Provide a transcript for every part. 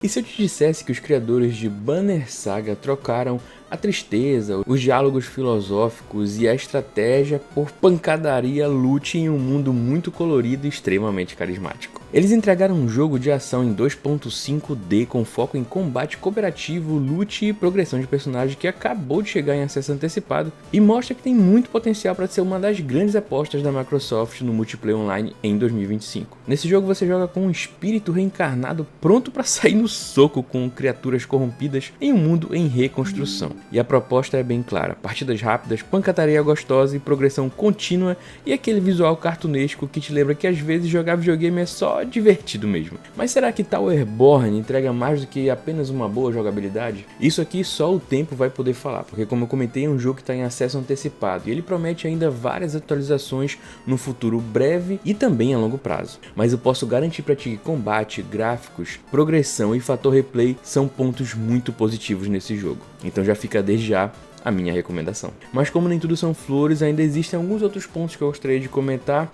E se eu te dissesse que os criadores de Banner Saga trocaram a tristeza, os diálogos filosóficos e a estratégia por pancadaria, loot em um mundo muito colorido e extremamente carismático? Eles entregaram um jogo de ação em 2.5D com foco em combate cooperativo, loot e progressão de personagem que acabou de chegar em acesso antecipado e mostra que tem muito potencial para ser uma das grandes apostas da Microsoft no multiplayer online em 2025. Nesse jogo você joga com um espírito reencarnado pronto para sair no soco com criaturas corrompidas em um mundo em reconstrução. E a proposta é bem clara: partidas rápidas, pancataria gostosa e progressão contínua e aquele visual cartunesco que te lembra que às vezes jogar videogame é só divertido mesmo. Mas será que Towerborn entrega mais do que apenas uma boa jogabilidade? Isso aqui só o tempo vai poder falar, porque como eu comentei, é um jogo que está em acesso antecipado e ele promete ainda várias atualizações no futuro breve e também a longo prazo. Mas eu posso garantir para ti que combate, gráficos, progressão e fator replay são pontos muito positivos nesse jogo. Então já fica desde já a minha recomendação. Mas como nem tudo são flores, ainda existem alguns outros pontos que eu gostaria de comentar,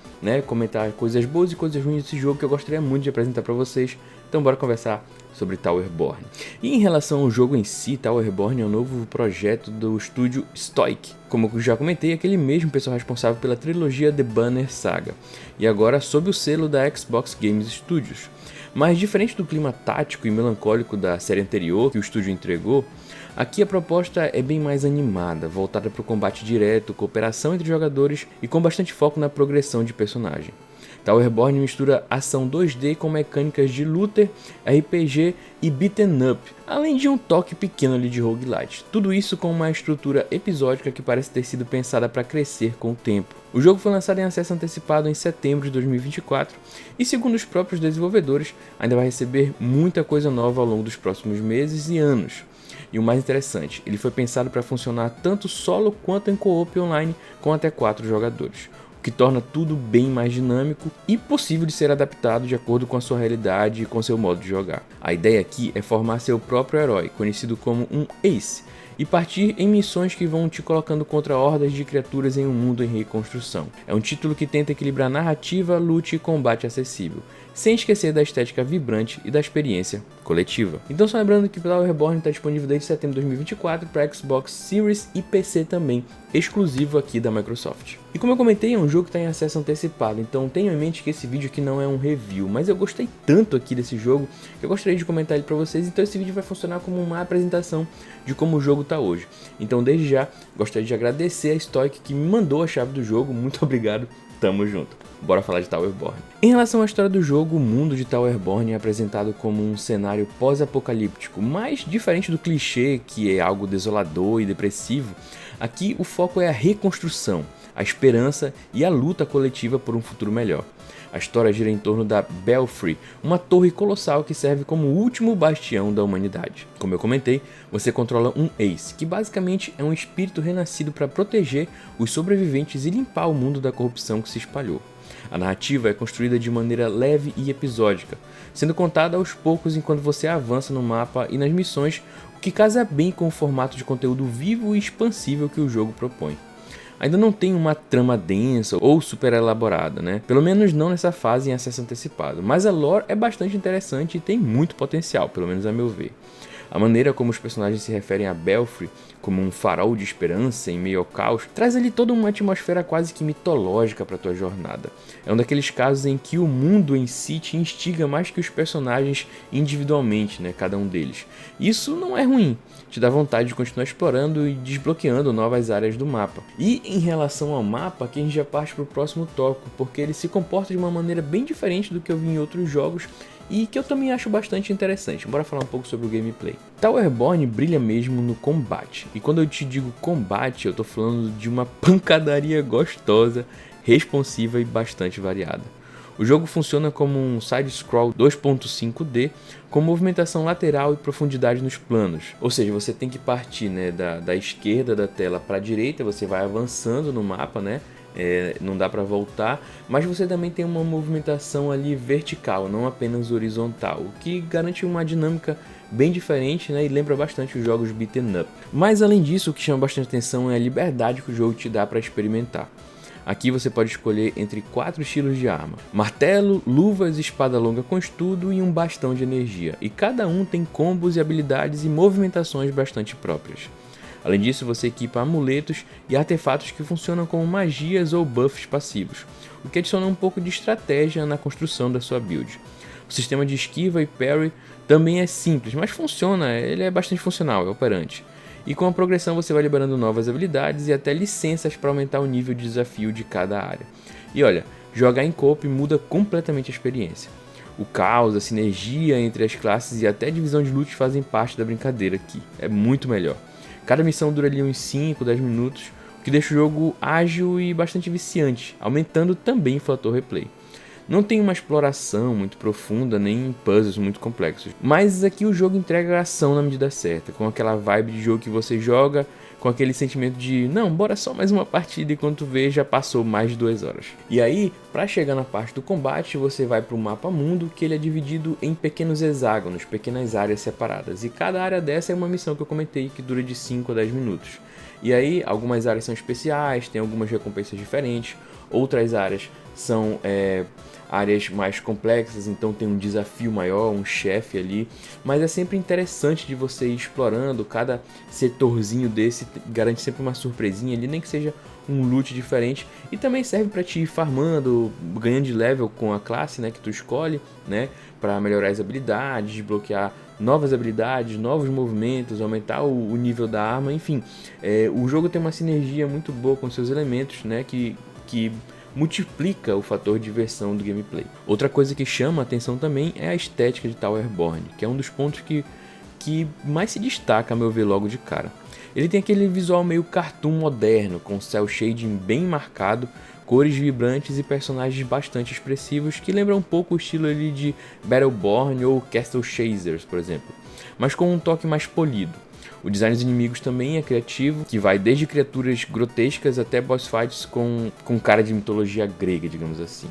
comentar coisas boas e coisas ruins desse jogo que eu gostaria muito de apresentar para vocês. Então bora conversar sobre Towerborn. E em relação ao jogo em si, Towerborn é um novo projeto do estúdio Stoic. Como eu já comentei, aquele mesmo pessoal responsável pela trilogia The Banner Saga, e agora sob o selo da Xbox Games Studios. Mas diferente do clima tático e melancólico da série anterior que o estúdio entregou, aqui a proposta é bem mais animada, voltada para o combate direto, cooperação entre jogadores e com bastante foco na progressão de personagem. Towerborn mistura ação 2D com mecânicas de looter, RPG e beat'em up, além de um toque pequeno ali de roguelite. Tudo isso com uma estrutura episódica que parece ter sido pensada para crescer com o tempo. O jogo foi lançado em acesso antecipado em setembro de 2024 e, segundo os próprios desenvolvedores, ainda vai receber muita coisa nova ao longo dos próximos meses e anos. E o mais interessante, ele foi pensado para funcionar tanto solo quanto em co-op online com até 4 jogadores, o que torna tudo bem mais dinâmico e possível de ser adaptado de acordo com a sua realidade e com seu modo de jogar. A ideia aqui é formar seu próprio herói, conhecido como um Ace, e partir em missões que vão te colocando contra hordas de criaturas em um mundo em reconstrução. É um título que tenta equilibrar narrativa, loot e combate acessível, sem esquecer da estética vibrante e da experiência coletiva. Então só lembrando que Towerborn está disponível desde setembro de 2024 para Xbox Series e PC também, exclusivo aqui da Microsoft. E como eu comentei, é um jogo que está em acesso antecipado, então tenham em mente que esse vídeo aqui não é um review, mas eu gostei tanto aqui desse jogo que eu gostaria de comentar ele para vocês, então esse vídeo vai funcionar como uma apresentação de como o jogo está hoje. Então desde já, gostaria de agradecer a Stoic que me mandou a chave do jogo, muito obrigado, tamo junto. Bora falar de Towerborn. Em relação à história do jogo, o mundo de Towerborn é apresentado como um cenário pós-apocalíptico, mas diferente do clichê que é algo desolador e depressivo, aqui o foco é a reconstrução, a esperança e a luta coletiva por um futuro melhor. A história gira em torno da Belfry, uma torre colossal que serve como o último bastião da humanidade. Como eu comentei, você controla um Ace, que basicamente é um espírito renascido para proteger os sobreviventes e limpar o mundo da corrupção que se espalhou. A narrativa é construída de maneira leve e episódica, sendo contada aos poucos enquanto você avança no mapa e nas missões, o que casa bem com o formato de conteúdo vivo e expansível que o jogo propõe. Ainda não tem uma trama densa ou super elaborada, pelo menos não nessa fase em acesso antecipado, mas a lore é bastante interessante e tem muito potencial, pelo menos a meu ver. A maneira como os personagens se referem a Belfry como um farol de esperança em meio ao caos traz ali toda uma atmosfera quase que mitológica para tua jornada. É um daqueles casos em que o mundo em si te instiga mais que os personagens individualmente, cada um deles. Isso não é ruim, te dá vontade de continuar explorando e desbloqueando novas áreas do mapa. E em relação ao mapa, aqui a gente já parte para o próximo tópico, porque ele se comporta de uma maneira bem diferente do que eu vi em outros jogos e que eu também acho bastante interessante. Bora falar um pouco sobre o gameplay. Towerborn brilha mesmo no combate, e quando eu te digo combate, eu tô falando de uma pancadaria gostosa, responsiva e bastante variada. O jogo funciona como um side-scroll 2.5D com movimentação lateral e profundidade nos planos, ou seja, você tem que partir da esquerda da tela para a direita, você vai avançando no mapa, não dá para voltar, mas você também tem uma movimentação ali vertical, não apenas horizontal, o que garante uma dinâmica bem diferente, e lembra bastante os jogos beat'em up. Mas além disso, o que chama bastante atenção é a liberdade que o jogo te dá para experimentar. Aqui você pode escolher entre 4 estilos de arma: martelo, luvas, espada longa com estudo e um bastão de energia, e cada um tem combos e habilidades e movimentações bastante próprias. Além disso, você equipa amuletos e artefatos que funcionam como magias ou buffs passivos, o que adiciona um pouco de estratégia na construção da sua build. O sistema de esquiva e parry também é simples, mas funciona, ele é bastante funcional, é operante. E com a progressão você vai liberando novas habilidades e até licenças para aumentar o nível de desafio de cada área. E olha, jogar em co-op muda completamente a experiência. O caos, a sinergia entre as classes e até a divisão de loot fazem parte da brincadeira aqui, é muito melhor. Cada missão dura ali uns 5, 10 minutos, o que deixa o jogo ágil e bastante viciante, aumentando também o fator replay. Não tem uma exploração muito profunda, nem puzzles muito complexos, mas aqui o jogo entrega a ação na medida certa, com aquela vibe de jogo que você joga, com aquele sentimento de não, bora só mais uma partida e quando tu vê já passou mais de 2 horas. E aí, para chegar na parte do combate, você vai para o mapa mundo, que ele é dividido em pequenos hexágonos, pequenas áreas separadas, e cada área dessa é uma missão que eu comentei que dura de 5 a 10 minutos. E aí, algumas áreas são especiais, tem algumas recompensas diferentes, outras áreas são áreas mais complexas, então tem um desafio maior, um chefe ali, mas é sempre interessante de você ir explorando, cada setorzinho desse garante sempre uma surpresinha ali, nem que seja um loot diferente, e também serve para te ir farmando, ganhando de level com a classe, né, que tu escolhe, né, para melhorar as habilidades, desbloquear novas habilidades, novos movimentos, aumentar o nível da arma, enfim, o jogo tem uma sinergia muito boa com seus elementos, né, que multiplica o fator de diversão do gameplay. Outra coisa que chama a atenção também é a estética de Towerborn, que é um dos pontos que mais se destaca, a meu ver, logo de cara. Ele tem aquele visual meio cartoon moderno, com cel shading bem marcado, cores vibrantes e personagens bastante expressivos que lembram um pouco o estilo ali de Battleborn ou Castle Chasers, por exemplo, mas com um toque mais polido. O design dos inimigos também é criativo, que vai desde criaturas grotescas até boss fights com cara de mitologia grega, digamos assim.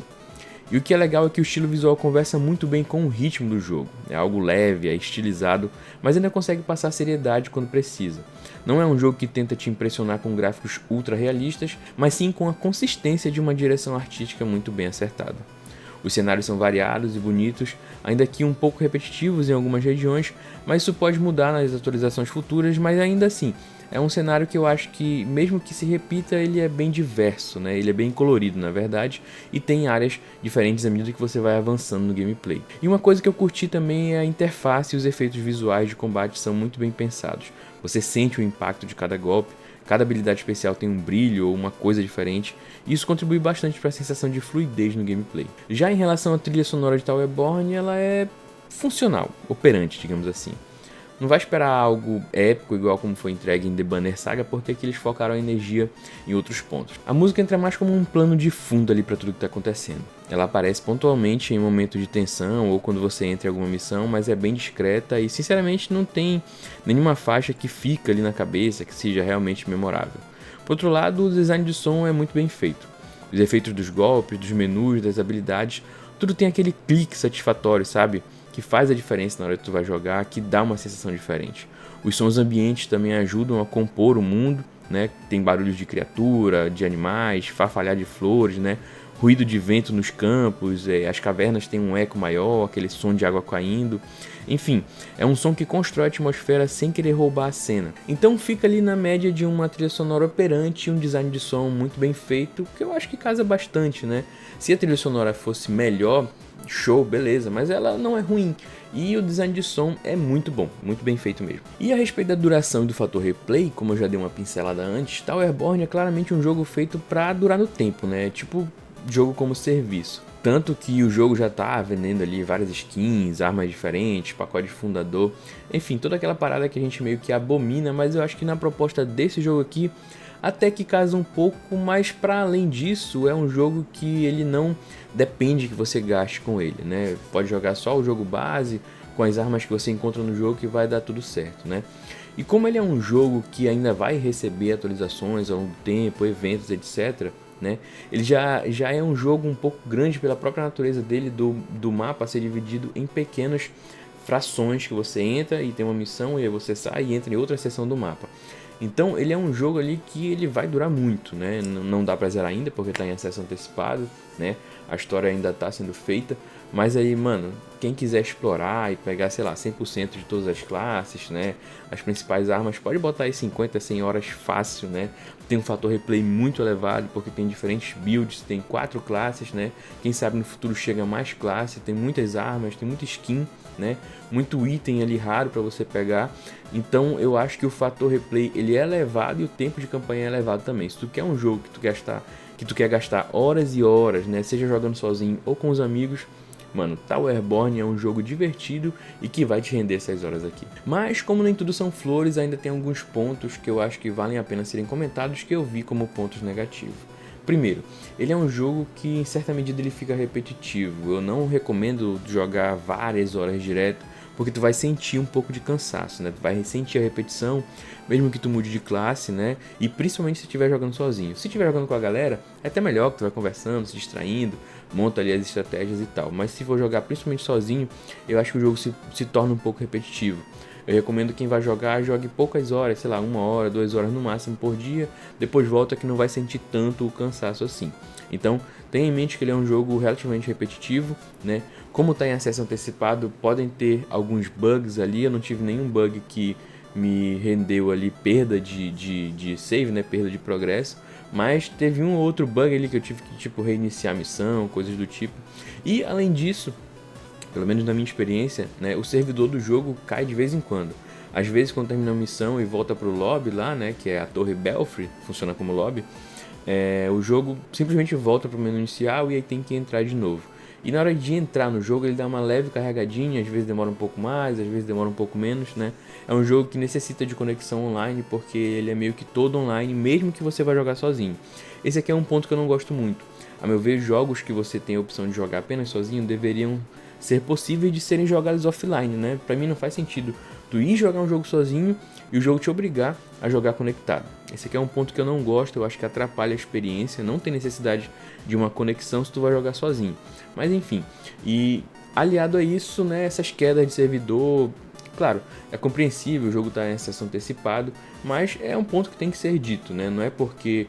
E o que é legal é que o estilo visual conversa muito bem com o ritmo do jogo. É algo leve, é estilizado, mas ainda consegue passar seriedade quando precisa. Não é um jogo que tenta te impressionar com gráficos ultra realistas, mas sim com a consistência de uma direção artística muito bem acertada. Os cenários são variados e bonitos, ainda que um pouco repetitivos em algumas regiões, mas isso pode mudar nas atualizações futuras, mas ainda assim, é um cenário que eu acho que, mesmo que se repita, ele é bem diverso, né? Ele é bem colorido, na verdade, e tem áreas diferentes à medida que você vai avançando no gameplay. E uma coisa que eu curti também é a interface e os efeitos visuais de combate são muito bem pensados. Você sente o impacto de cada golpe, cada habilidade especial tem um brilho ou uma coisa diferente, e isso contribui bastante para a sensação de fluidez no gameplay. Já em relação à trilha sonora de Towerborn, ela é funcional, operante, digamos assim. Não vai esperar algo épico igual como foi entregue em The Banner Saga, porque aqui eles focaram a energia em outros pontos. A música entra mais como um plano de fundo ali para tudo que está acontecendo. Ela aparece pontualmente em momentos de tensão ou quando você entra em alguma missão, mas é bem discreta e sinceramente não tem nenhuma faixa que fica ali na cabeça que seja realmente memorável. Por outro lado, o design de som é muito bem feito. Os efeitos dos golpes, dos menus, das habilidades, tudo tem aquele clique satisfatório, sabe? Que faz a diferença na hora que tu vai jogar, que dá uma sensação diferente. Os sons ambientes também ajudam a compor o mundo, né? Tem barulhos de criatura, de animais, farfalhar de flores, né? Ruído de vento nos campos, as cavernas têm um eco maior, aquele som de água caindo. Enfim, é um som que constrói a atmosfera sem querer roubar a cena. Então fica ali na média de uma trilha sonora operante e um design de som muito bem feito, que eu acho que casa bastante, né? Se a trilha sonora fosse melhor, show, beleza, mas ela não é ruim. E o design de som é muito bom, muito bem feito mesmo. E a respeito da duração e do fator replay, como eu já dei uma pincelada antes, Towerborn é claramente um jogo feito pra durar no tempo, né? Tipo jogo como serviço. Tanto que o jogo já tá vendendo ali várias skins, armas diferentes, pacote fundador, enfim, toda aquela parada que a gente meio que abomina, mas eu acho que na proposta desse jogo aqui até que casa um pouco, mas para além disso é um jogo que ele não depende que você gaste com ele, né? Pode jogar só o jogo base com as armas que você encontra no jogo que vai dar tudo certo, né? E como ele é um jogo que ainda vai receber atualizações ao longo do tempo, eventos, etc., né? Ele já é um jogo um pouco grande pela própria natureza dele, do mapa ser dividido em pequenas frações que você entra e tem uma missão e aí você sai e entra em outra seção do mapa. Então ele é um jogo ali que ele vai durar muito, né? Não dá pra zerar ainda porque tá em acesso antecipado, né? A história ainda tá sendo feita, mas aí, mano, quem quiser explorar e pegar, sei lá, 100% de todas as classes, né? As principais armas, pode botar aí 50, 100 horas fácil, né? Tem um fator replay muito elevado porque tem diferentes builds, tem 4 classes, né? Quem sabe no futuro chega mais classe, tem muitas armas, tem muita skin, né? Muito item ali raro para você pegar. Então eu acho que o fator replay ele é elevado e o tempo de campanha é elevado também. Se tu quer um jogo que tu quer gastar horas e horas, né, seja jogando sozinho ou com os amigos, mano, Towerborn é um jogo divertido e que vai te render essas horas aqui. Mas como nem tudo são flores, ainda tem alguns pontos que eu acho que valem a pena serem comentados que eu vi como pontos negativos. Primeiro, ele é um jogo que em certa medida ele fica repetitivo. Eu não recomendo jogar várias horas direto, porque tu vai sentir um pouco de cansaço, né? Tu vai sentir a repetição, mesmo que tu mude de classe, né? E principalmente se estiver jogando sozinho. Se estiver jogando com a galera, é até melhor que tu vai conversando, se distraindo, monta ali as estratégias e tal. Mas se for jogar principalmente sozinho, eu acho que o jogo se torna um pouco repetitivo. Eu recomendo quem vai jogar, jogue poucas horas, sei lá, 1 hora, 2 horas no máximo por dia, depois volta que não vai sentir tanto o cansaço assim. Então, tenha em mente que ele é um jogo relativamente repetitivo, né? Como está em acesso antecipado, podem ter alguns bugs ali, eu não tive nenhum bug que me rendeu ali perda de save, né? Perda de progresso, mas teve um ou outro bug ali que eu tive que tipo reiniciar a missão, coisas do tipo. E além disso, pelo menos na minha experiência, né, o servidor do jogo cai de vez em quando. Às vezes quando termina a missão e volta pro lobby lá, né, que é a Torre Belfry, funciona como lobby, o jogo simplesmente volta pro menu inicial e aí tem que entrar de novo. E na hora de entrar no jogo ele dá uma leve carregadinha, às vezes demora um pouco mais, às vezes demora um pouco menos, né? É um jogo que necessita de conexão online porque ele é meio que todo online, mesmo que você vá jogar sozinho. Esse aqui é um ponto que eu não gosto muito. A meu ver, jogos que você tem a opção de jogar apenas sozinho deveriam ser possíveis de serem jogados offline, né? Pra mim não faz sentido tu ir jogar um jogo sozinho e o jogo te obrigar a jogar conectado. Esse aqui é um ponto que eu não gosto, eu acho que atrapalha a experiência, não tem necessidade de uma conexão se tu vai jogar sozinho. Mas enfim, e aliado a isso, né, essas quedas de servidor, claro, é compreensível, o jogo está em acesso antecipado, mas é um ponto que tem que ser dito, né? Não é porque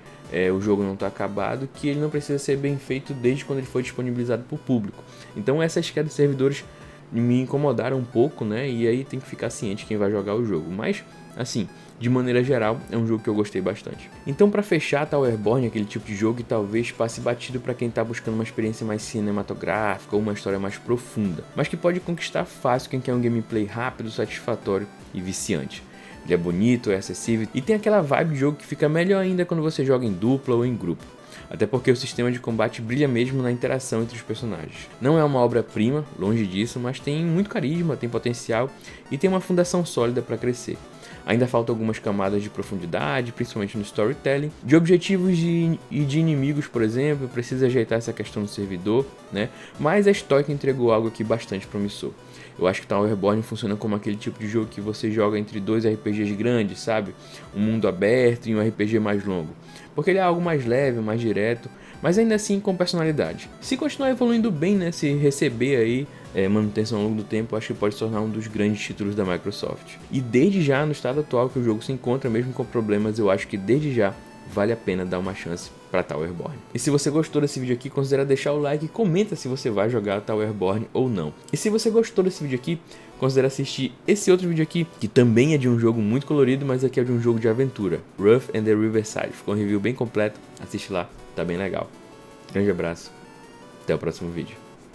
o jogo não está acabado que ele não precisa ser bem feito desde quando ele foi disponibilizado para o público. Então essas quedas de servidores me incomodaram um pouco, né? E aí tem que ficar ciente quem vai jogar o jogo. Mas, assim, de maneira geral, é um jogo que eu gostei bastante. Então, para fechar, Towerborn é aquele tipo de jogo que talvez passe batido para quem está buscando uma experiência mais cinematográfica ou uma história mais profunda, mas que pode conquistar fácil quem quer um gameplay rápido, satisfatório e viciante. Ele é bonito, é acessível e tem aquela vibe de jogo que fica melhor ainda quando você joga em dupla ou em grupo. Até porque o sistema de combate brilha mesmo na interação entre os personagens. Não é uma obra-prima, longe disso, mas tem muito carisma, tem potencial e tem uma fundação sólida para crescer. Ainda faltam algumas camadas de profundidade, principalmente no storytelling, de objetivos e de inimigos, por exemplo, precisa ajeitar essa questão do servidor, né? Mas a Stoic entregou algo aqui bastante promissor. Eu acho que Towerborn funciona como aquele tipo de jogo que você joga entre dois RPGs grandes, sabe? Um mundo aberto e um RPG mais longo. Porque ele é algo mais leve, mais direto, mas ainda assim com personalidade. Se continuar evoluindo bem, né? Se receber aí manutenção ao longo do tempo, acho que pode se tornar um dos grandes títulos da Microsoft. E desde já, no estado atual que o jogo se encontra, mesmo com problemas, eu acho que desde já vale a pena dar uma chance para Towerborn. E se você gostou desse vídeo aqui, considere deixar o like e comenta se você vai jogar Towerborn ou não. E se você gostou desse vídeo aqui, considere assistir esse outro vídeo aqui, que também é de um jogo muito colorido, mas aqui é de um jogo de aventura, Rough and the Riverside. Ficou um review bem completo, assiste lá, tá bem legal. Grande abraço, até o próximo vídeo.